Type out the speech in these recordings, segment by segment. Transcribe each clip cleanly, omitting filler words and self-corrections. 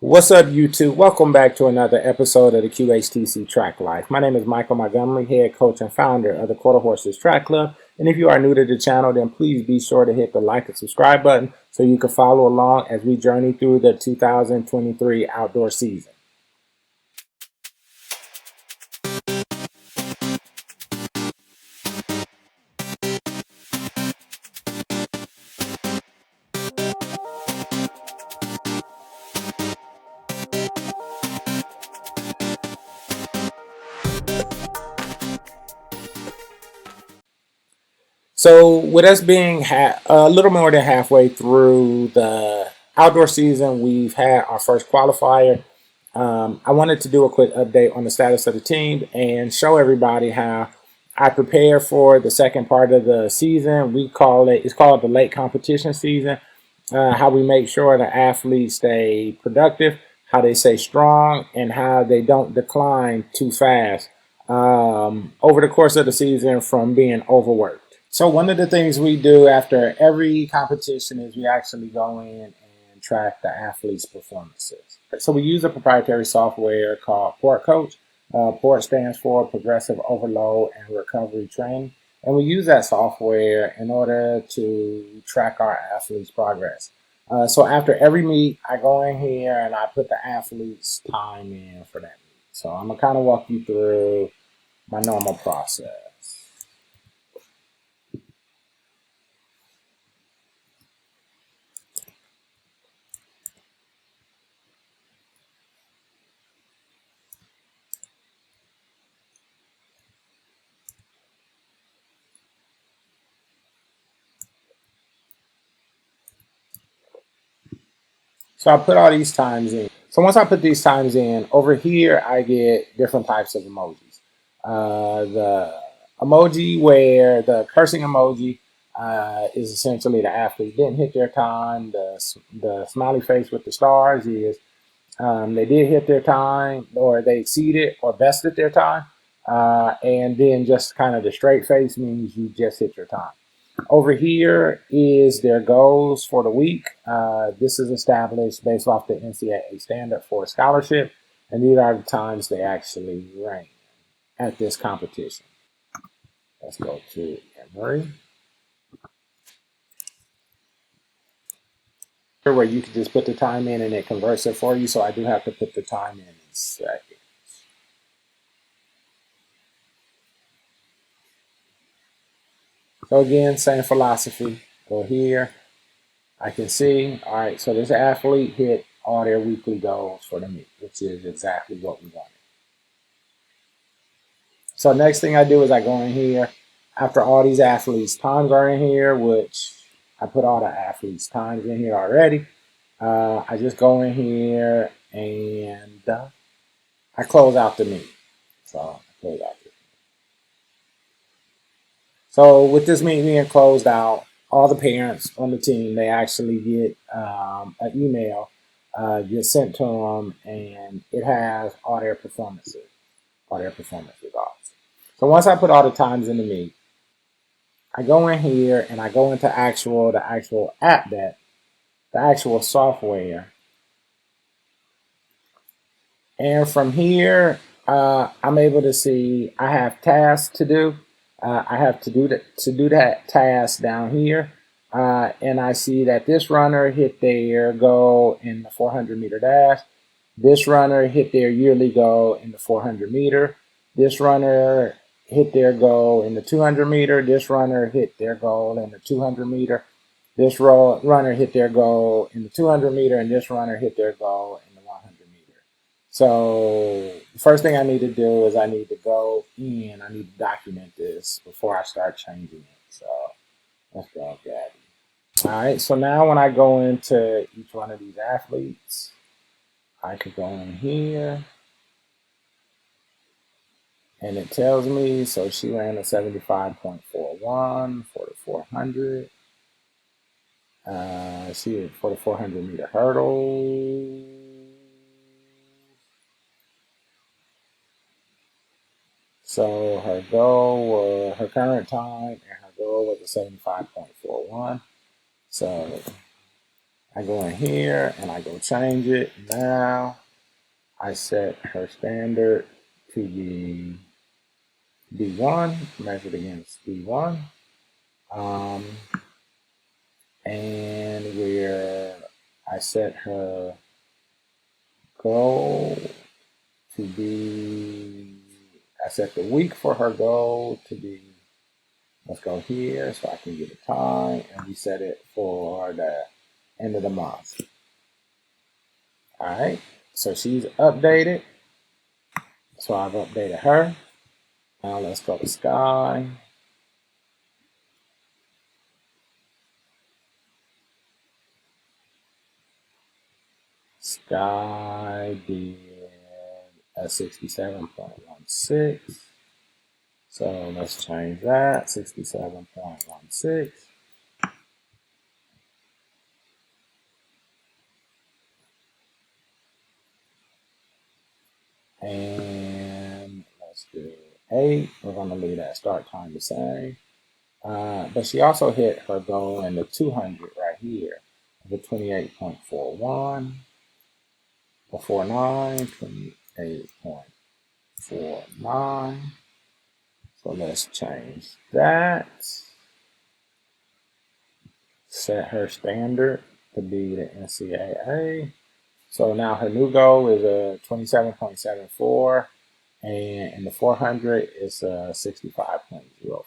What's up, YouTube? Welcome back to another episode of the QHTC Track Life. My name is Michael Montgomery, head coach and founder of the Quarter Horses Track Club. And if you are new to the channel, then please be sure to hit the like and subscribe button so you can follow along as we journey through the 2023 outdoor season. So, with us being a little more than halfway through the outdoor season, we've had our first qualifier. I wanted to do a quick update on the status of the team and show everybody how I prepare for the second part of the season. It's called the late competition season. How we make sure the athletes stay productive, how they stay strong, and how they don't decline too fast over the course of the season from being overworked. So one of the things we do after every competition is we actually go in and track the athletes' performances. So we use a proprietary software called Port Coach. Port stands for Progressive Overload and Recovery Training. And we use that software in order to track our athletes' progress. So after every meet, I go in here and I put the athletes' time in for that meet. So I'm going to kind of walk you through my normal process. So I put all these times in. So once I put these times in, over here I get different types of emojis. The emoji where the cursing emoji is essentially the athlete didn't hit their time. The smiley face with the stars is they did hit their time, or they exceeded or bested their time. And then just kind of the straight face means you just hit your time. Over here is their goals for the week. This is established based off the NCAA standard for a scholarship, and these are the times they actually ran at this competition. Let's go to Emory, where you can just put the time in and it converts it for you. So I do have to put the time in seconds. So again, same philosophy. Go here. I can see, all right, so this athlete hit all their weekly goals for the meet, which is exactly what we wanted. So next thing I do is I go in here. After all these athletes' times are in here, which I put all the athletes' times in here already, I just go in here and I close out the meet. So I close out the meet. So with this meet being closed out, all the parents on the team, they actually get an email gets sent to them, and it has all their performances off. So once I put all the times in the meet, I go in here and I go into the actual app that the actual software, and from here I'm able to see I have tasks to do. I have to do that task down here, and I see that this runner hit their goal in the 400 meter dash. This runner hit their yearly goal in the 400 meter. This runner hit their goal in the 200 meter. This runner hit their goal in the 200 meter. This runner hit their goal in the 200 meter, and this runner hit their goal in the 100 meter. So the first thing I need to do is I need to go in. I need to document this before I start changing it. So let's go, Gabby. All right. So now when I go into each one of these athletes, I could go in here and it tells me, so she ran a 75.41 for the 400. She for the 400 meter hurdle. So her goal was, her current time and her goal was a 75.41. So I go in here and I go change it. Now I set her standard to be D1, measured against D1. Um, and where I set her goal to be, I set the week for her goal to be, let's go here so I can get a time, and we set it for the end of the month. All right, so she's updated. So I've updated her. Now let's go to Sky. Sky did a 67.16. So let's change that, 67.16. And let's do 8. We're going to leave that start time the same. But she also hit her goal in the 200 right here, the 28.41, or 49, 28.49. So let's change that. Set her standard to be the NCAA. So now her new goal is a 27.74, and in the 400 is a 65.05.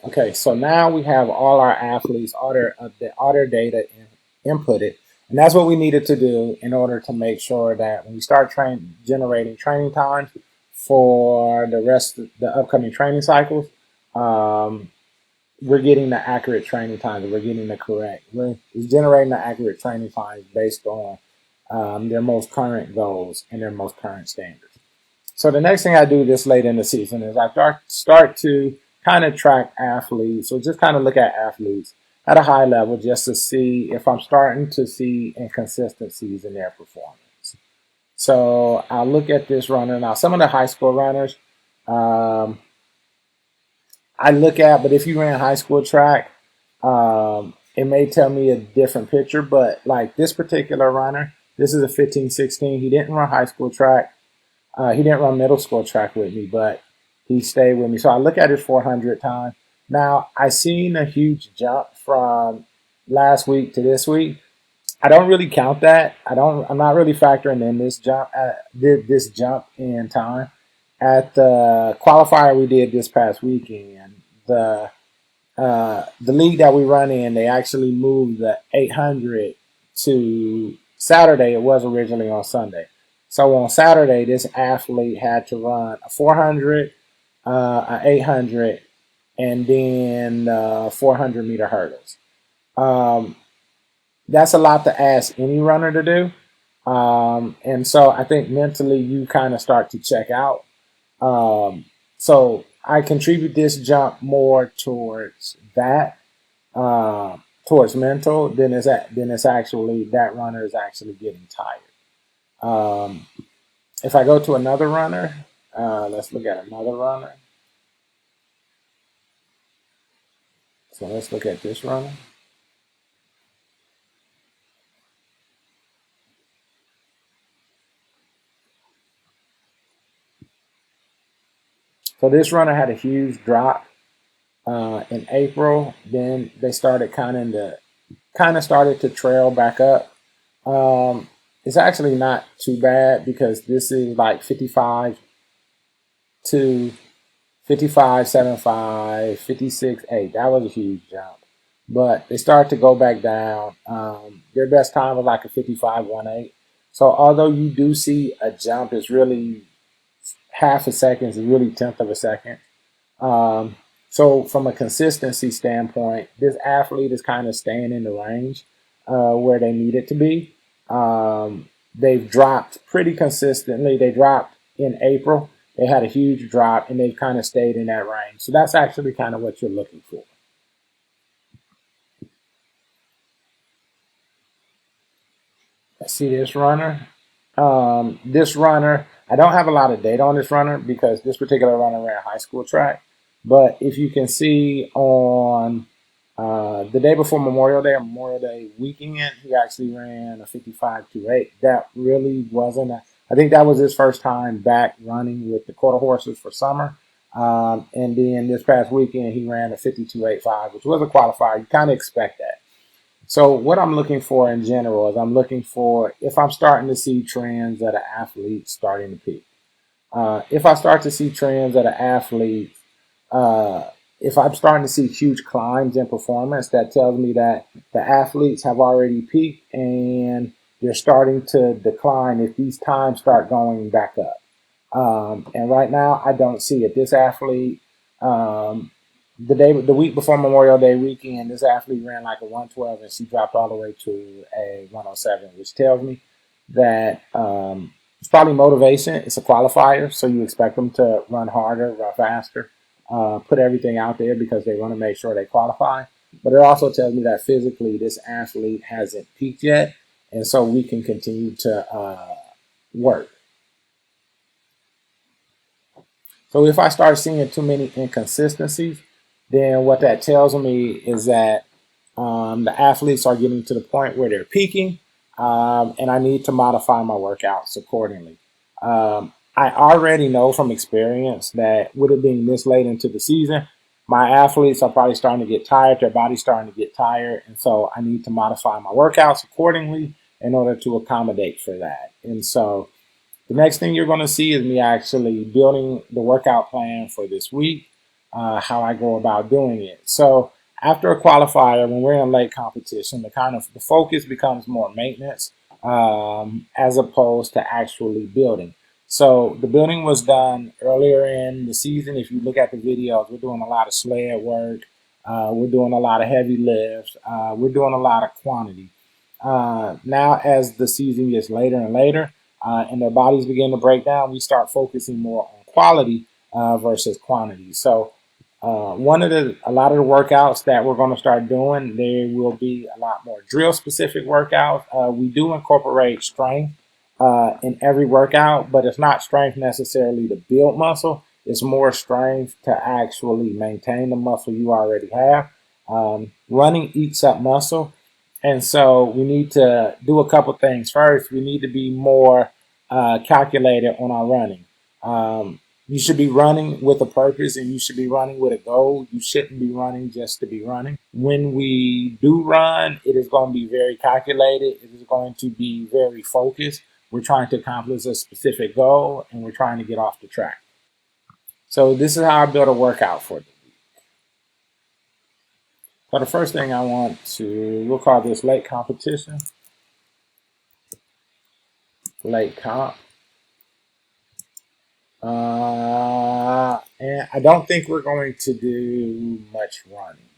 Okay, so now we have all our athletes, all their data inputted, and that's what we needed to do in order to make sure that when we start generating training times for the rest of the upcoming training cycles, we're getting the accurate training times. We're getting the correct. We're generating the accurate training times based on their most current goals and their most current standards. So the next thing I do this late in the season is I start to kind of track athletes, or just kind of look at athletes at a high level just to see if I'm starting to see inconsistencies in their performance. So I'll look at this runner. Now, some of the high school runners, I look at, but if you ran high school track, it may tell me a different picture. But like this particular runner, this is a 15-16. He didn't run high school track. He didn't run middle school track with me, but he stayed with me. So I look at his 400 time. Now I seen a huge jump from last week to this week. I don't really count that. I'm not really factoring in this jump in time. At the qualifier we did this past weekend, the league that we run in, they actually moved the 800 to Saturday. It was originally on Sunday. So on Saturday, this athlete had to run a 400, an 800, and then 400 meter hurdles. That's a lot to ask any runner to do. And so I think mentally you kind of start to check out. So I contribute this jump more towards that, towards mental, than it's actually that runner is actually getting tired. If I go to another runner, let's look at another runner. So let's look at this runner. So this runner had a huge drop in April. Then they started kind of started to trail back up. It's actually not too bad because this is like 55 to 55.75, 56.8. That was a huge jump. But they start to go back down. Their best time was like a 55.18. So although you do see a jump, it's really half a second, it's really tenth of a second. So from a consistency standpoint, this athlete is kind of staying in the range where they need it to be. They've dropped pretty consistently. They dropped in April. They had a huge drop, and they've kind of stayed in that range. So that's actually kind of what you're looking for. Let's see this runner. This runner, I don't have a lot of data on this runner because this particular runner ran high school track. But if you can see on The day before Memorial Day, or Memorial Day weekend, he actually ran a 55.28. That really wasn't I think that was his first time back running with the quarter horses for summer. And then this past weekend, he ran a 52.85, which was a qualifier. You kind of expect that. So what I'm looking for in general is I'm looking for if I'm starting to see trends that an athlete starting to peak. If I start to see trends that an athlete uh, if I'm starting to see huge climbs in performance, that tells me that the athletes have already peaked and they're starting to decline if these times start going back up. And right now, I don't see it. This athlete, um, the week before Memorial Day weekend, this athlete ran like a 112 and she dropped all the way to a 107, which tells me that it's probably motivation. It's a qualifier, so you expect them to run harder, run faster, put everything out there because they want to make sure they qualify. But it also tells me that physically, this athlete hasn't peaked yet, and so we can continue to work. So if I start seeing too many inconsistencies, then what that tells me is that the athletes are getting to the point where they're peaking, and I need to modify my workouts accordingly. I already know from experience that with it being this late into the season, my athletes are probably starting to get tired. Their body's starting to get tired, and so I need to modify my workouts accordingly in order to accommodate for that. And so the next thing you're going to see is me actually building the workout plan for this week, how I go about doing it. So after a qualifier, when we're in late competition, the focus becomes more maintenance as opposed to actually building. So the building was done earlier in the season. If you look at the videos, we're doing a lot of sled work. We're doing a lot of heavy lifts. We're doing a lot of quantity. Now, as the season gets later and later, and their bodies begin to break down, we start focusing more on quality versus quantity. So, a lot of the workouts that we're going to start doing, there will be a lot more drill specific workouts. We do incorporate strength in every workout, but it's not strength necessarily to build muscle. It's more strength to actually maintain the muscle you already have. Running eats up muscle, and so we need to do a couple things. First, we need to be more calculated on our running. You should be running with a purpose and you should be running with a goal. You shouldn't be running just to be running. When we do run, it is going to be very calculated. It is going to be very focused. We're trying to accomplish a specific goal and we're trying to get off the track. So this is how I build a workout for them. So the first thing I want to, we'll call this late competition, late comp. And I don't think we're going to do much running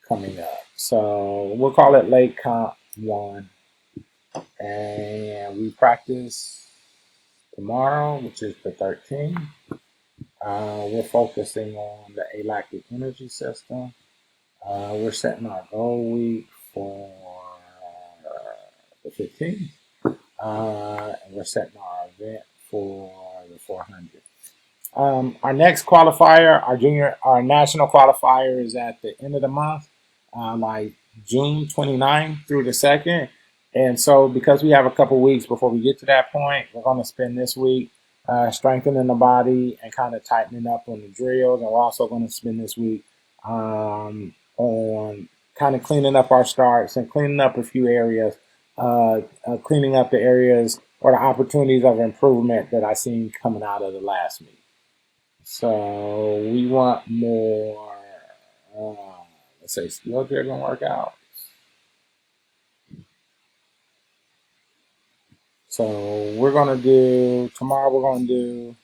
coming up. So we'll call it late comp one. And we practice tomorrow, which is the 13th. We're focusing on the alactic energy system. We're setting our goal week for the 15th. And we're setting our event for the 400. Our next qualifier, our national qualifier is at the end of the month, like June 29th through the 2nd. And so because we have a couple weeks before we get to that point, we're going to spend this week strengthening the body and kind of tightening up on the drills. And we're also going to spend this week on kind of cleaning up our starts and cleaning up a few areas, cleaning up the areas or the opportunities of improvement that I seen coming out of the last meet. So we want more, let's say, skill-driven workouts. So we're gonna do tomorrow. We're gonna do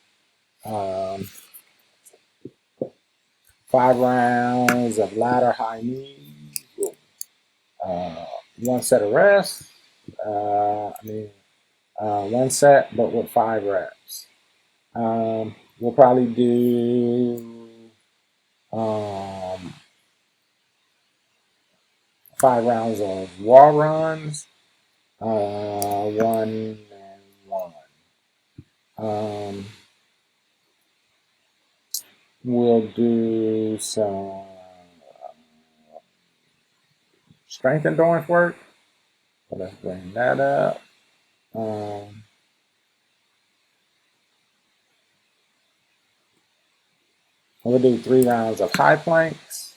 5 rounds of ladder high knees, uh, one set of rest. One set, but with 5 reps. We'll probably do um, 5 rounds of wall runs, one and one. Um, we'll do some strength endurance work. So let's bring that up. We'll do 3 rounds of high planks.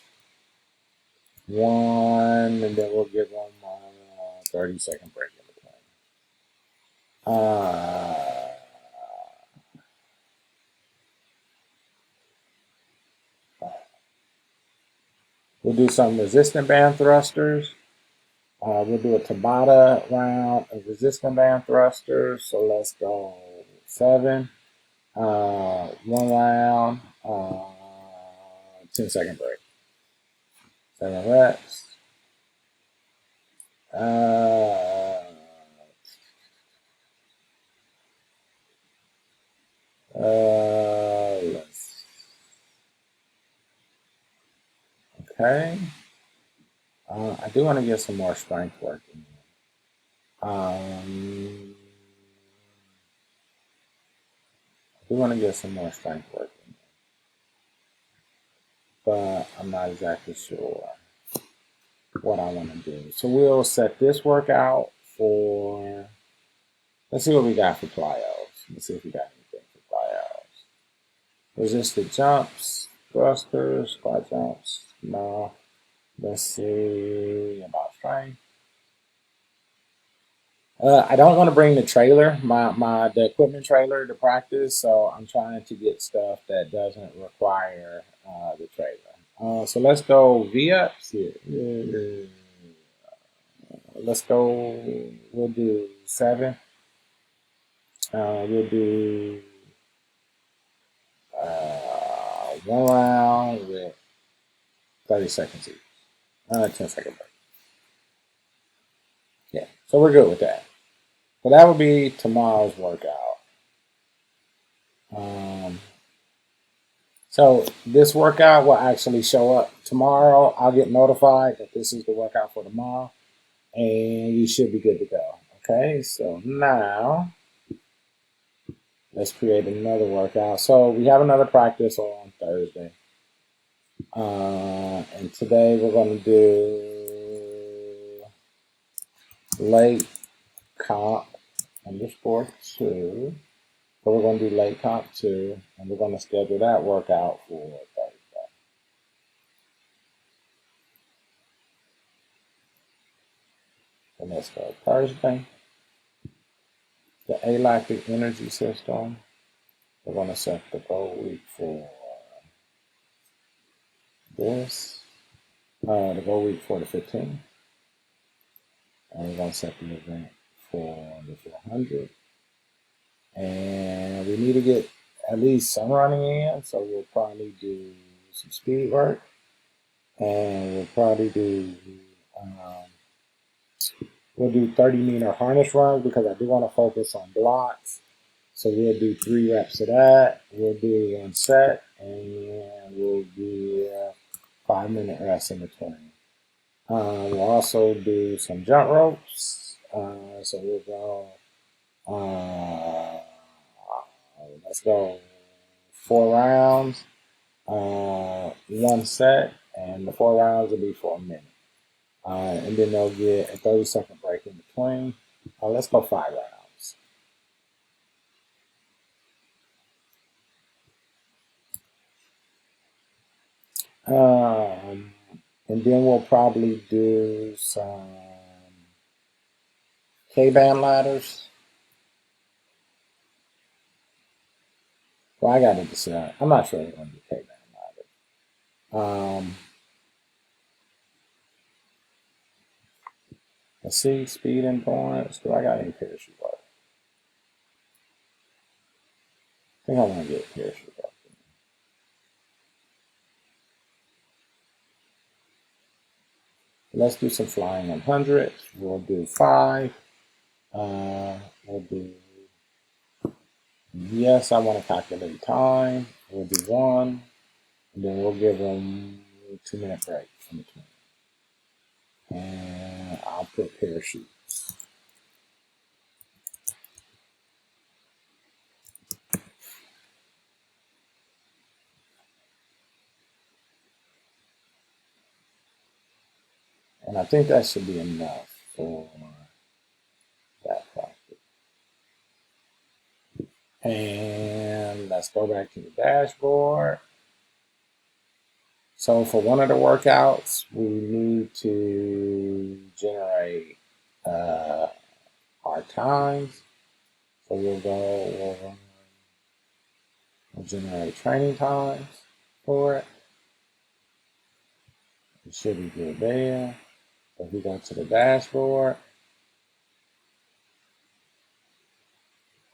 1, and then we'll give them a 30-second break in between. We'll do some resistant band thrusters. We'll do a Tabata round of resistant band thrusters. So let's go 7. 1 round, 10-second break. 7 reps. Okay. I do want to get some more strength work in. I do want to get some more strength work in, but I'm not exactly sure what I want to do. So we'll set this workout for, let's see what we got for plyos. Let's see if we got anything for plyos. Resisted jumps, thrusters, squat jumps. No. Let's see about strength. I don't want to bring the trailer, the equipment trailer to practice, so I'm trying to get stuff that doesn't require the trailer. So let's go V-ups here. Let's go, we'll do 7. We'll do 1 round with 30 seconds each. 10-second break. Yeah, so we're good with that. So that would be tomorrow's workout. So this workout will actually show up tomorrow. I'll get notified that this is the workout for tomorrow, and you should be good to go. Okay, so now let's create another workout. So we have another practice on Thursday. And today we're going to do late comp _2. So we're going to do late comp 2, and we're going to schedule that workout for Thursday. So let's go Thursday. The alactic energy system. We're going to set the goal week for this. The goal week for the 15th. And we're going to set the event for the 400. And we need to get at least some running in, so we'll probably do some speed work. And we'll probably do, we'll do 30-meter harness runs because I do want to focus on blocks. So we'll do 3 reps of that. We'll do 1 set, and we'll do 5-minute rest in between. We'll also do some jump ropes. So we'll go, let's go 4 rounds, 1 set, and the 4 rounds will be for a minute. And then they'll get a 30-second break in between. Let's go 5 rounds. And then we'll probably do some K-band ladders. Well, I got to decide. I'm not sure I'm going to do K-band ladders. Let's see, speed endurance. Do I got any parachute work? I think I want to get parachute work. Let's do some flying 100s. We'll do 5. We'll do, yes, I want to calculate time. We'll do 1. And then we'll give them a 2-minute break in between. And I'll put parachute. And I think that should be enough for that practice. And let's go back to the dashboard. So for one of the workouts, we need to generate our times. So we'll generate training times for it. It should be good there. So if we go to the dashboard,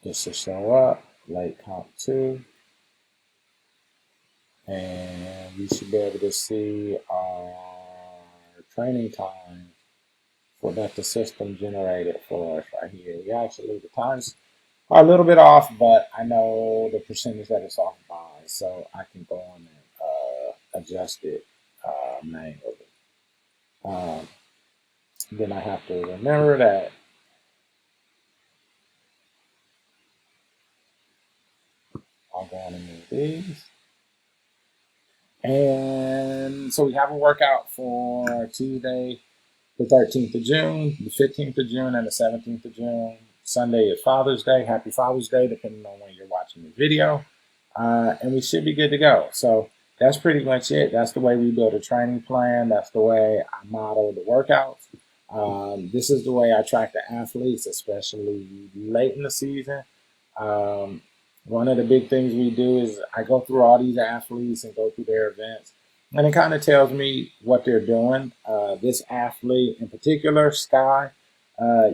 it should show up, late comp 2. And we should be able to see our training time for that the system generated for us right here. We actually, the times are a little bit off, but I know the percentage that it's off by, so I can go on and adjust it manually. Then I have to remember that I'll go on and move these. And so we have a workout for Tuesday, the 13th of June, the 15th of June, and the 17th of June. Sunday is Father's Day. Happy Father's Day, depending on when you're watching the video. And we should be good to go. So that's pretty much it. That's the way we build a training plan. That's the way I model the workouts. This is the way I track the athletes, especially late in the season. One of the big things we do is I go through all these athletes and go through their events, and it kind of tells me what they're doing. This athlete in particular, Sky,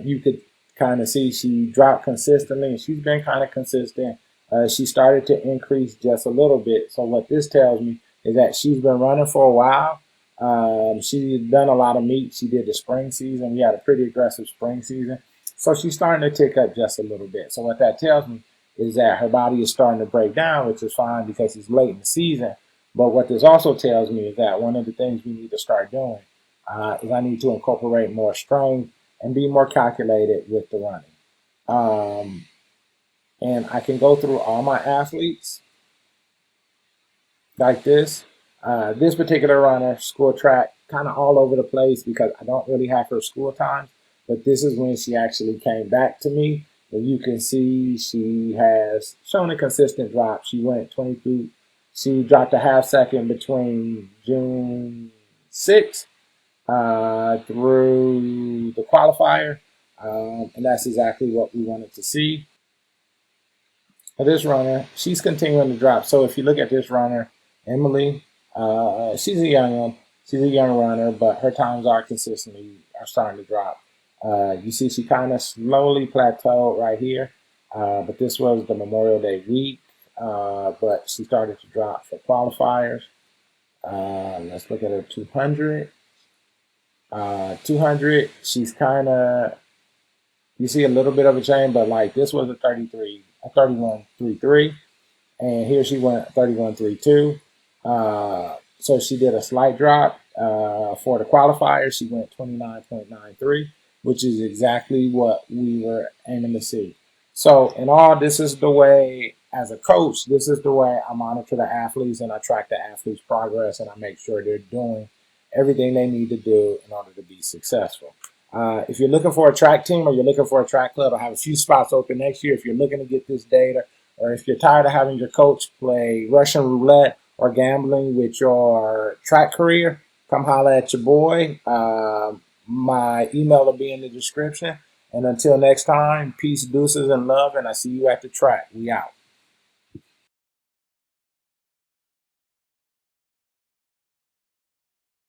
you could kind of see she dropped consistently, and she's been kind of consistent. She started to increase just a little bit. So what this tells me is that she's been running for a while. She's done a lot of meet. She did the spring season. We had a pretty aggressive spring season. So she's starting to tick up just a little bit. So what that tells me is that her body is starting to break down, which is fine because it's late in the season. But what this also tells me is that one of the things we need to start doing is I need to incorporate more strength and be more calculated with the running. And I can go through all my athletes like this. This particular runner, school track, kind of all over the place because I don't really have her school times. But this is when she actually came back to me. And you can see she has shown a consistent drop. She went 22. She dropped a half second between June 6th through the qualifier. And that's exactly what we wanted to see. For this runner, she's continuing to drop. So if you look at this runner, Emily, she's a young one. She's a young runner, but her times are consistently are starting to drop. You see she kind of slowly plateaued right here, but this was the Memorial Day week, but she started to drop for qualifiers. Let's look at her 200. 200, she's kind of, you see a little bit of a change, but like this was a 31.33, and here she went 31.32. So she did a slight drop. For the qualifier, she went 29.93, which is exactly what we were aiming to see. So in all, this is the way, as a coach, this is the way I monitor the athletes and I track the athletes' progress and I make sure they're doing everything they need to do in order to be successful. If you're looking for a track team or you're looking for a track club, I have a few spots open next year. If you're looking to get this data, or if you're tired of having your coach play Russian roulette or gambling with your track career, come holla at your boy. My email will be in the description. And until next time, peace, deuces, and love. And I see you at the track. We out.